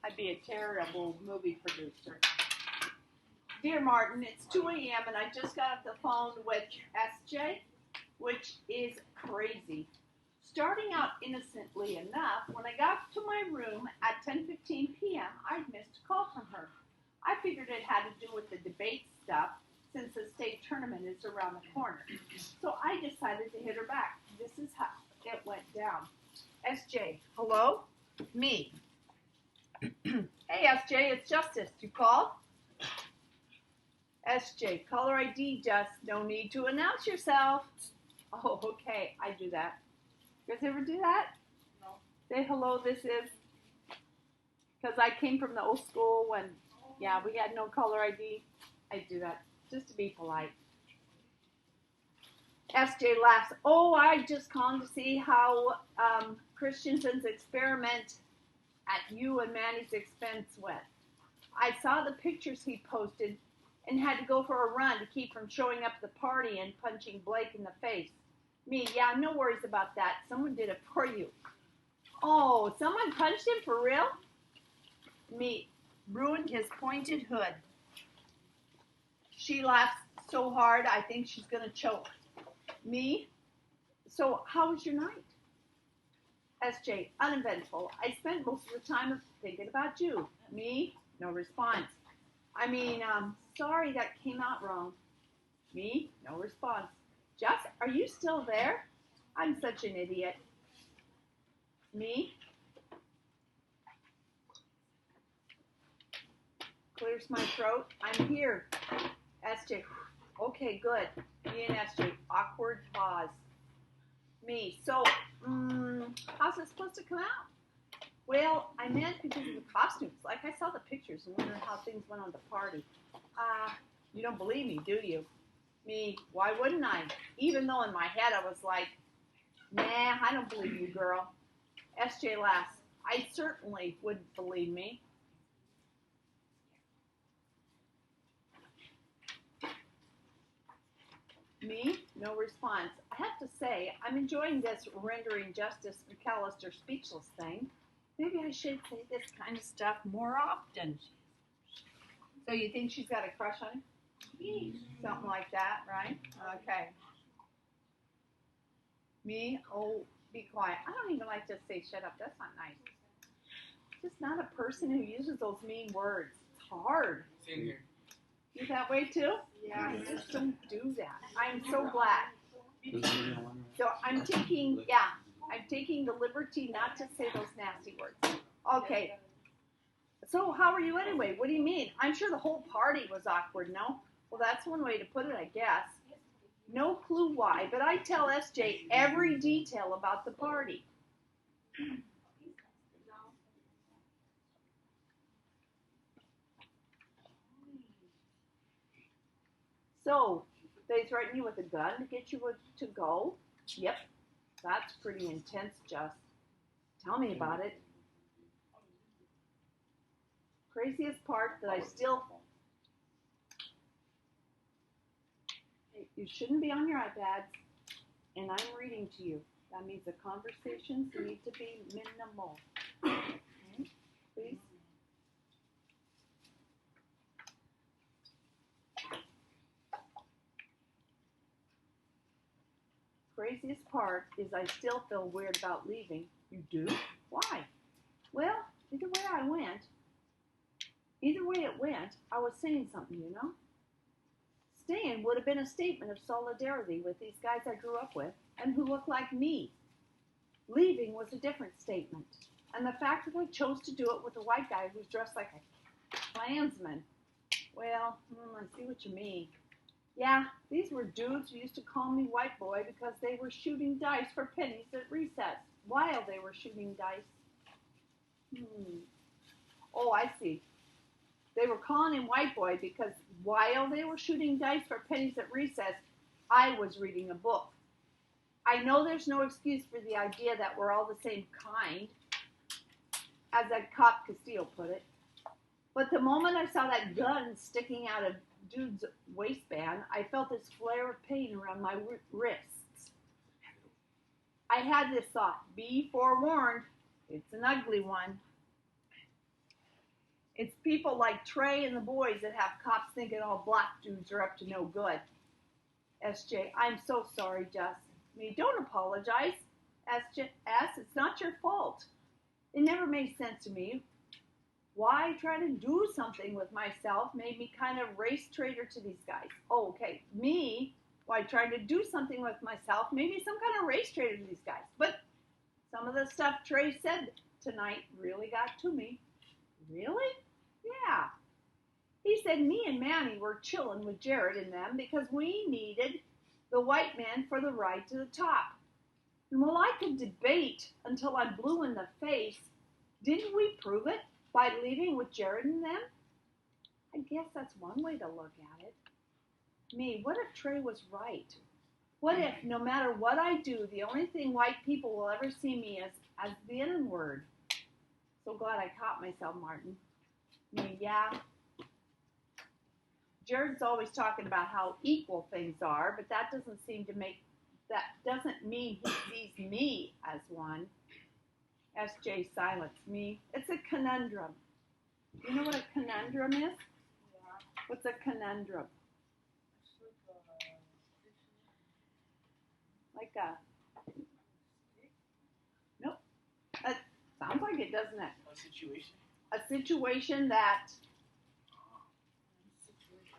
I'd be a terrible movie producer. Dear Martin, it's 2 a.m. and I just got off the phone with SJ, which is crazy. Starting out innocently enough, when I got to my room at 10:15 p.m., I'd missed a call from her. I figured it had to do with the debate stuff since the state tournament is around the corner. So I decided to hit her back. This is how it went down. SJ, hello? Me. Hey, SJ, it's Justice. You called? SJ, caller ID, Just. No need to announce yourself. Oh, okay. I do that. You guys ever do that? No. Say hello, this is. Because I came from the old school when, yeah, we had no caller ID. I do that just to be polite. SJ laughs. Oh, I just called to see how Christensen's experiment at you and Manny's expense went. I saw the pictures he posted and had to go for a run to keep from showing up at the party and punching Blake in the face. Me, yeah, no worries about that. Someone did it for you. Oh, someone punched him for real? Me, ruined his pointed hood. She laughs so hard, I think she's going to choke. Me, so how was your night? SJ, uneventful. I spent most of the time thinking about you. Me, no response. I mean, sorry that came out wrong. Me, no response. Just, are you still there? I'm such an idiot. Me, clears my throat. I'm here. SJ, okay, good. Me and SJ, awkward pause. Me, so, how's it supposed to come out? Well, I meant because of the costumes. Like, I saw the pictures and wondered how things went on the party. You don't believe me, do you? Me, why wouldn't I? Even though in my head I was like, nah, I don't believe you, girl. SJ laughs. I certainly wouldn't believe me. Me, no response. I have to say, I'm enjoying this rendering Justice McAllister speechless thing. Maybe I should say this kind of stuff more often. So you think she's got a crush on him? Something like that, right? Okay. Me, oh, be quiet. I don't even like to say shut up. That's not nice. Just not a person who uses those mean words. It's hard. Same here. You that way too? Yeah, I just don't do that. I'm so glad. So I'm taking the liberty not to say those nasty words. Okay. So how are you anyway? What do you mean? I'm sure the whole party was awkward, no? Well, that's one way to put it, I guess. No clue why, but I tell SJ every detail about the party. So, they threaten you with a gun to get you to go? Yep, that's pretty intense, Just. Tell me about it. Craziest part that I still... You shouldn't be on your iPads, and I'm reading to you. That means the conversations need to be minimal. Okay, please. Craziest part is I still feel weird about leaving. You do? Why? Well, either way it went, I was saying something, you know? Staying would have been a statement of solidarity with these guys I grew up with and who look like me. Leaving was a different statement. And the fact that I chose to do it with a white guy who's dressed like a Klansman, well, I see what you mean. Yeah, these were dudes who used to call me white boy because they were shooting dice for pennies at recess while they were shooting dice. Oh, I see. They were calling him white boy because while they were shooting dice for pennies at recess, I was reading a book. I know there's no excuse for the idea that we're all the same kind, as that cop Castillo put it. But the moment I saw that gun sticking out of dude's waistband, I felt this flare of pain around my wrists. I had this thought, be forewarned, it's an ugly one. It's people like Trey and the boys that have cops thinking all black dudes are up to no good. SJ, I'm so sorry, Jess. Me, don't apologize. S, it's not your fault. It never made sense to me. Why try to do something with myself made me kind of race traitor to these guys. Oh, okay. Me, why trying to do something with myself made me some kind of race traitor to these guys. But some of the stuff Trey said tonight really got to me. Really? Yeah. He said me and Manny were chilling with Jared and them because we needed the white man for the ride to the top. And while I could debate until I'm blue in the face, didn't we prove it by leaving with Jared and them? I guess that's one way to look at it. Me, what if Trey was right? What if, no matter what I do, the only thing white people will ever see me as the N-word? So glad I caught myself, Martin. Me, yeah. Jared's always talking about how equal things are, but that doesn't mean he sees me as one. SJ silence. Me, it's a conundrum. You know what a conundrum is? Yeah. What's a conundrum? Like a... Nope. It sounds like it, doesn't it? A situation? A situation that...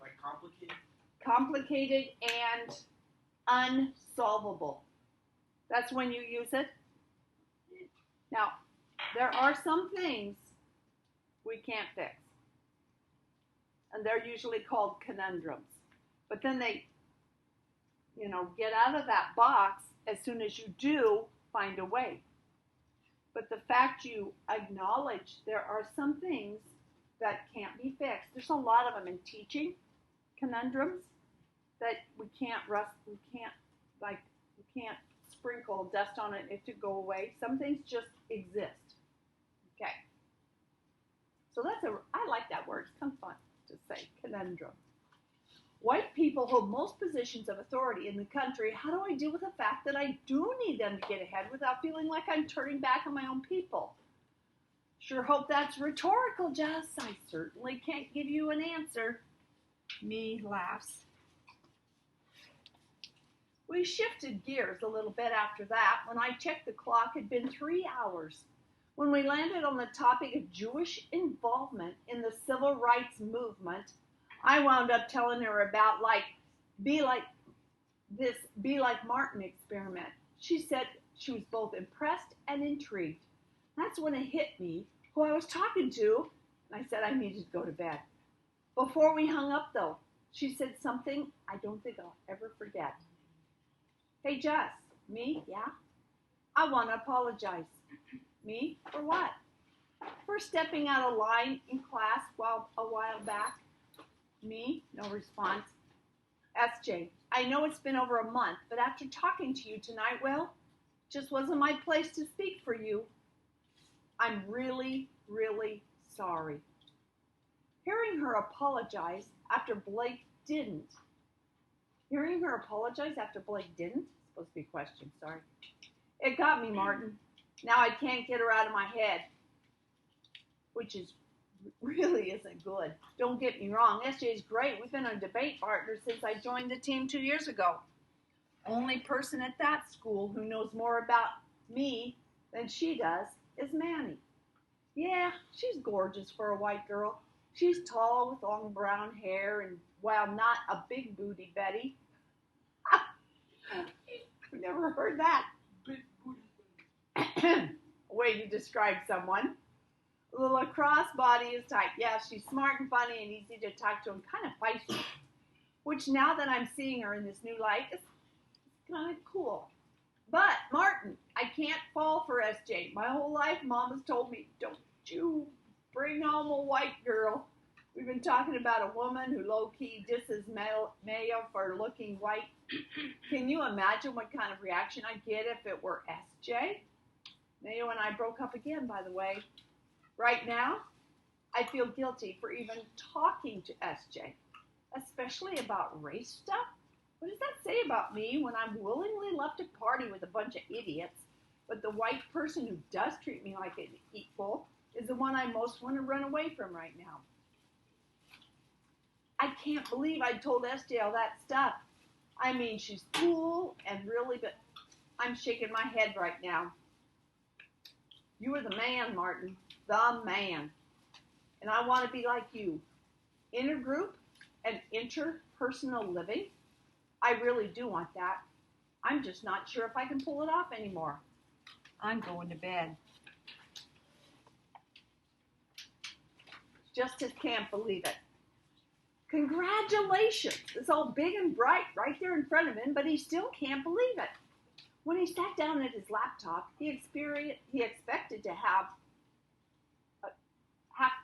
Like complicated? Complicated and unsolvable. That's when you use it. Now, there are some things we can't fix. And they're usually called conundrums. But then they, get out of that box as soon as you do find a way. But the fact you acknowledge there are some things that can't be fixed. There's a lot of them in teaching, conundrums, that we can't sprinkle dust on it if to go away. Some things just exist. Okay. So I like that word. It's kind of fun to say, conundrum. White people hold most positions of authority in the country. How do I deal with the fact that I do need them to get ahead without feeling like I'm turning back on my own people? Sure hope that's rhetorical, Jess. I certainly can't give you an answer. Me laughs. We shifted gears a little bit after that. When I checked the clock, it had been 3 hours. When we landed on the topic of Jewish involvement in the civil rights movement, I wound up telling her about be like Martin experiment. She said she was both impressed and intrigued. That's when it hit me who I was talking to, and I said I needed to go to bed. Before we hung up, though, she said something I don't think I'll ever forget. Hey, Jess. Me? Yeah? I want to apologize. Me? For what? For stepping out of line in class a while back. Me? No response. SJ, I know it's been over a month, but after talking to you tonight, well, just wasn't my place to speak for you. I'm really, really sorry. Hearing her apologize after Blake didn't. Supposed to be a question, sorry. It got me, Martin. Now I can't get her out of my head. Which really isn't good. Don't get me wrong, SJ is great. We've been a debate partner since I joined the team 2 years ago. Only person at that school who knows more about me than she does is Manny. Yeah, she's gorgeous for a white girl. She's tall with long brown hair and, while not a big booty Betty. I've never heard that. Big booty. Way to describe someone. The lacrosse body is tight. Yeah, she's smart and funny and easy to talk to and kind of feisty. Which, now that I'm seeing her in this new light, is kind of cool. But, Martin, I can't fall for SJ. My whole life, Mom has told me, don't you bring home a white girl. We've been talking about a woman who low-key disses Mayo for looking white. Can you imagine what kind of reaction I'd get if it were SJ? Mayo and I broke up again, by the way. Right now, I feel guilty for even talking to SJ, especially about race stuff. What does that say about me when I'm willingly left to party with a bunch of idiots, but the white person who does treat me like an equal is the one I most want to run away from right now. I can't believe I told SJ all that stuff. I mean, she's cool and really, but I'm shaking my head right now. You are the man, Martin, the man. And I want to be like you. Intergroup and interpersonal living, I really do want that. I'm just not sure if I can pull it off anymore. I'm going to bed. Justice can't believe it. Congratulations! It's all big and bright right there in front of him, but he still can't believe it. When he sat down at his laptop, he expected to have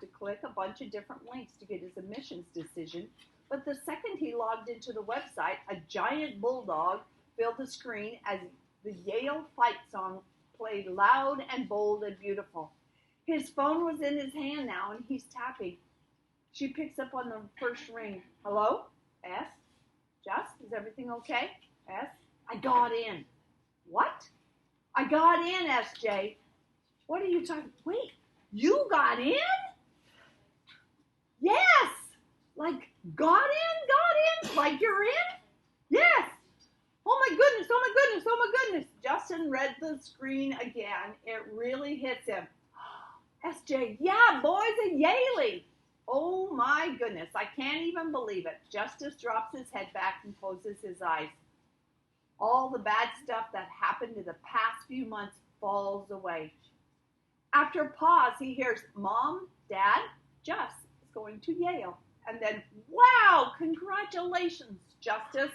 to click a bunch of different links to get his admissions decision, but the second he logged into the website, a giant bulldog filled the screen as the Yale fight song played loud and bold and beautiful. His phone was in his hand now, and he's tapping. She picks up on the first ring. Hello? S? Jess, is everything okay? S? I got in. What? I got in, SJ. What are you talking? Wait, you got in? Yes! Like, got in? Like you're in? Yes! Oh my goodness, oh my goodness, oh my goodness. Justin read the screen again. It really hits him. SJ, yeah, boys at Yaley. Oh my goodness, I can't even believe it. Justice drops his head back and closes his eyes. All the bad stuff that happened in the past few months falls away. After a pause, he hears, Mom, Dad, Jess is going to Yale. And then, wow, congratulations, Justice,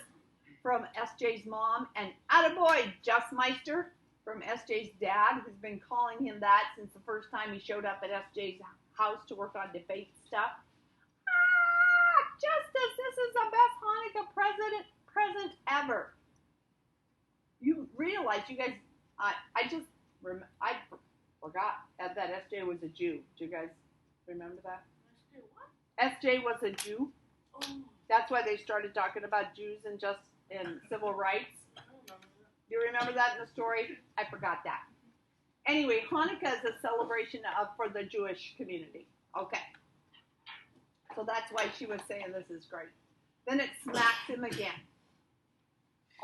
from SJ's mom, and attaboy, Justmeister, from SJ's dad, who's been calling him that since the first time he showed up at SJ's house to work on debate stuff. Justice, this is the best Hanukkah present ever. You realize, you guys, I forgot that SJ was a Jew. Do you guys remember that? SJ was a Jew. Oh. That's why they started talking about Jews and civil rights. Do you remember that in the story? I forgot that. Anyway, Hanukkah is a celebration for the Jewish community. Okay. So that's why she was saying this is great. Then it smacks him again.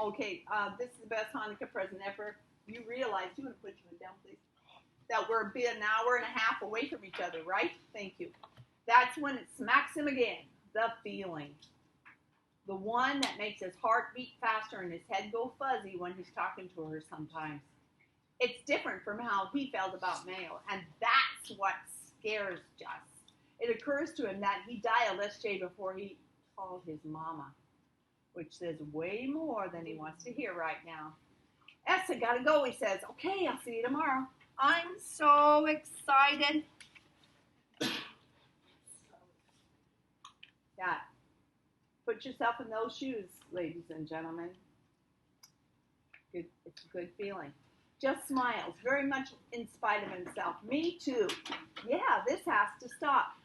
Okay, this is the best Hanukkah present ever. You realize, you want to put you down, please? That we're being an hour and a half away from each other, right? Thank you. That's when it smacks him again. The feeling. The one that makes his heart beat faster and his head go fuzzy when he's talking to her sometimes. It's different from how he felt about Mayo, and that's what scares Jess. It occurs to him that he dialed SJ before he called his mama, which says way more than he wants to hear right now. I gotta go, he says. Okay, I'll see you tomorrow. I'm so excited. Yeah. Put yourself in those shoes, ladies and gentlemen. It's a good feeling. Just smiles, very much in spite of himself. Me too. Yeah, this has to stop.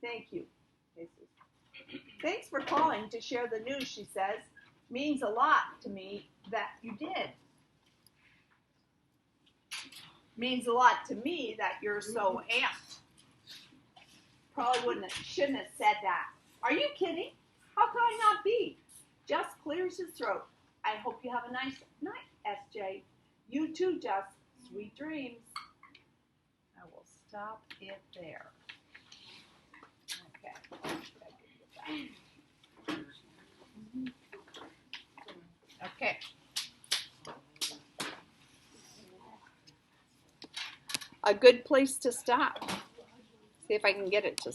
Thank you. Thanks for calling to share the news, she says. Means a lot to me that you did. Means a lot to me that you're so amped. Probably shouldn't have said that. Are you kidding? How could I not be? Just clears his throat. I hope you have a nice night, SJ. You too, Jess. Sweet dreams. I will stop it there. Okay. Okay. A good place to stop. See if I can get it to